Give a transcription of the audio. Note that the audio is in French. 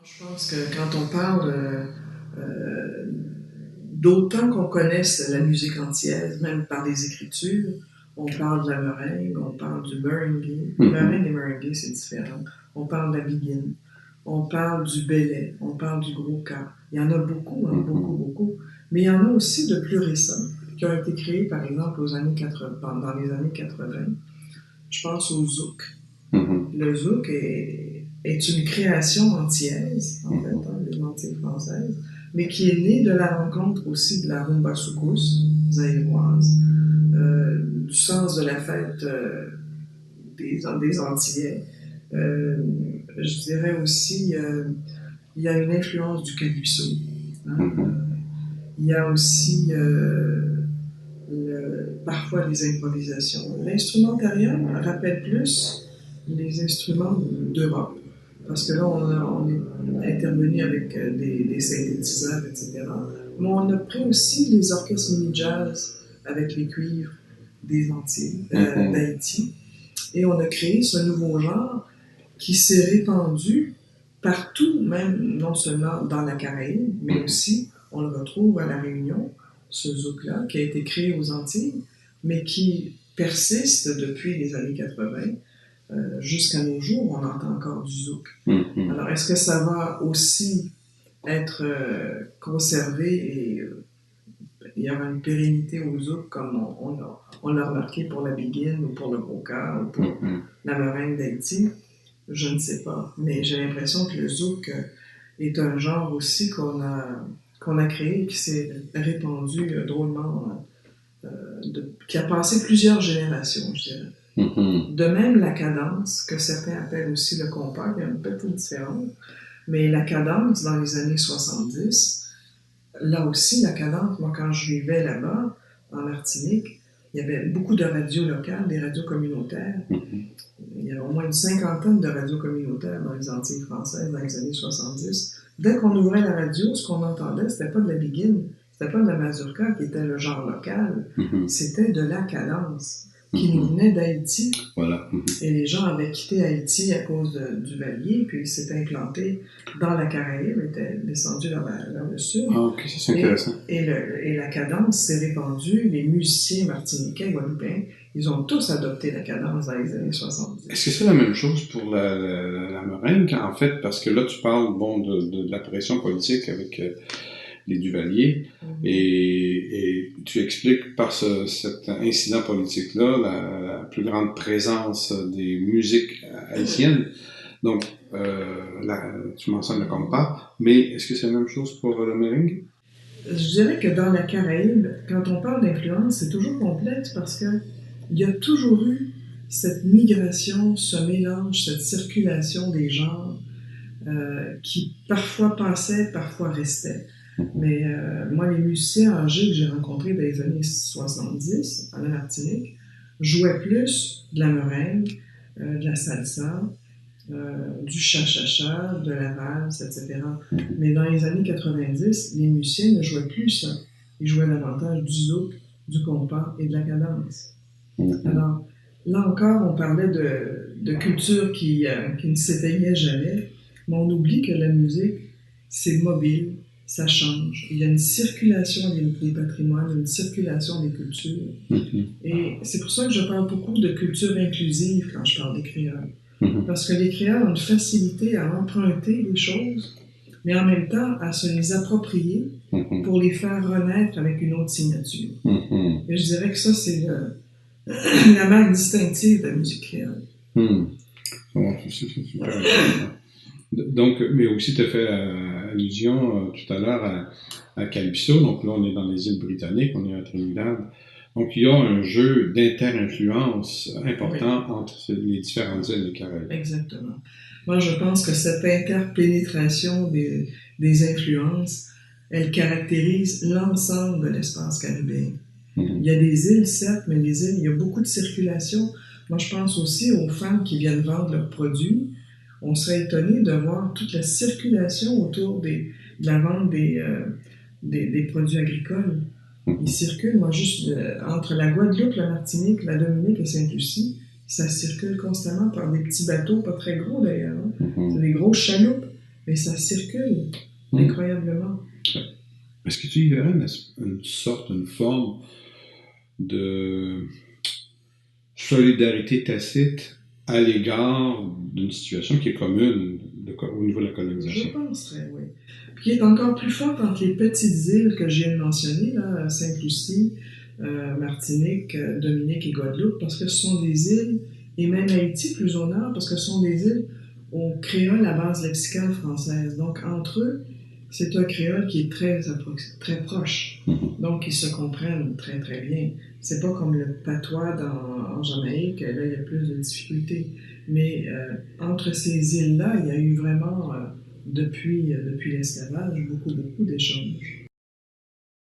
Je pense que quand on parle, d'autant qu'on connaisse la musique antillaise, même par les écritures, on parle de la meringue, on parle du merengue. Meringue et merengue, c'est différent. On parle de la biguine, on parle du belay, on parle du gros cas. Il y en a beaucoup, beaucoup. Mais il y en a aussi de plus récents qui ont été créés, par exemple, dans les années 80. Je pense au zouk. Le zouk est une création antillaise, en fait, des Antilles françaises, mais qui est née de la rencontre aussi de la rumba soukous zaïroise, du sens de la fête des Antillais. Je dirais aussi, il y a une influence du calypso. Il y a aussi parfois des improvisations. L'instrumentarium rappelle plus les instruments d'Europe, parce que là, on est intervenu avec des synthétiseurs, etc. Mais on a pris aussi les orchestres mini-jazz avec les cuivres des Antilles, d'Haïti, et on a créé ce nouveau genre qui s'est répandu partout, même non seulement dans la Caraïbe, mais aussi on le retrouve à La Réunion, ce zouk-là, qui a été créé aux Antilles, mais qui persiste depuis les années 80. Jusqu'à nos jours, on entend encore du zouk. Alors, est-ce que ça va aussi être conservé et il y aura une pérennité au zouk comme on l'a remarqué pour la biguine ou pour le gros-cas ou pour la meringue d'Haïti? Je ne sais pas, mais j'ai l'impression que le zouk est un genre aussi qu'on a créé, qui s'est répandu drôlement, qui a passé plusieurs générations, je dirais. De même, la cadence, que certains appellent aussi le compas, il y a une petite différence, mais la cadence dans les années 70, là aussi, la cadence, moi quand je vivais là-bas, en Martinique, il y avait beaucoup de radios locales, des radios communautaires. Il y avait au moins une cinquantaine de radios communautaires dans les Antilles françaises dans les années 70. Dès qu'on ouvrait la radio, ce qu'on entendait, c'était pas de la biguine, c'était pas de la mazurka qui était le genre local, c'était de la cadence qui nous venait d'Haïti. Voilà. Et les gens avaient quitté Haïti à cause du Valier, puis ils s'étaient implantés dans la Caraïbe, étaient descendus vers le sud. Ah, ok, c'est intéressant. Et la cadence s'est répandue. Les musiciens martiniquais, guadeloupéens, ils ont tous adopté la cadence dans les années 70. Est-ce que c'est la même chose pour la meringue, en fait? Parce que là, tu parles de la pression politique avec les Duvalier, et tu expliques par cet incident politique-là la plus grande présence des musiques haïtiennes. Donc, tu mentionnes le compas, mais est-ce que c'est la même chose pour le merengue? Je dirais que dans la Caraïbe, quand on parle d'influence, c'est toujours complexe parce que il y a toujours eu cette migration, ce mélange, cette circulation des genres qui parfois passaient, parfois restaient. Mais moi, les musiciens âgés que j'ai rencontrés dans les années 70 à la Martinique jouaient plus de la meringue, de la salsa, du cha-cha-cha, de la valse, etc. Mais dans les années 90, les musiciens ne jouaient plus ça. Ils jouaient davantage du zouk, du compas et de la cadence. Alors, là encore, on parlait de culture qui ne s'éteignait jamais, mais on oublie que la musique, c'est mobile, ça change. Il y a une circulation des patrimoines, une circulation des cultures. Et c'est pour ça que je parle beaucoup de culture inclusive quand je parle des créoles. Parce que les créoles ont une facilité à emprunter les choses, mais en même temps à se les approprier pour les faire renaître avec une autre signature. Et je dirais que ça, c'est la marque distinctive de la musique créole. C'est super. Donc, mais aussi, tu as fait allusion tout à l'heure à Calypso. Donc là, on est dans les îles britanniques, on est à Trinidad. Donc, il y a un jeu d'inter-influence important entre les différentes îles des Caraïbes. Exactement. Moi, je pense que cette interpénétration des influences, elle caractérise l'ensemble de l'espace caribéen. Il y a des îles, certes, mais les îles, il y a beaucoup de circulation. Moi, je pense aussi aux femmes qui viennent vendre leurs produits. On serait étonné de voir toute la circulation autour de la vente des produits agricoles. Ils circulent, moi, juste entre la Guadeloupe, la Martinique, la Dominique et Sainte-Lucie, ça circule constamment par des petits bateaux, pas très gros d'ailleurs. C'est des grosses chaloupes Mais ça circule incroyablement. Est-ce que tu y verrais une forme de solidarité tacite à l'égard d'une situation qui est commune au niveau de la colonisation? Je penserais, oui. Puis qui est encore plus forte entre les petites îles que je viens de mentionner, là, Sainte-Lucie, Martinique, Dominique et Guadeloupe, parce que ce sont des îles, et même Haïti plus au nord, parce que ce sont des îles au créole à base lexicale française. Donc entre eux, c'est un créole qui est très proche. Donc ils se comprennent très très bien. C'est pas comme le patois en Jamaïque, là il y a plus de difficultés. Mais entre ces îles-là, il y a eu vraiment, depuis l'esclavage, beaucoup d'échanges.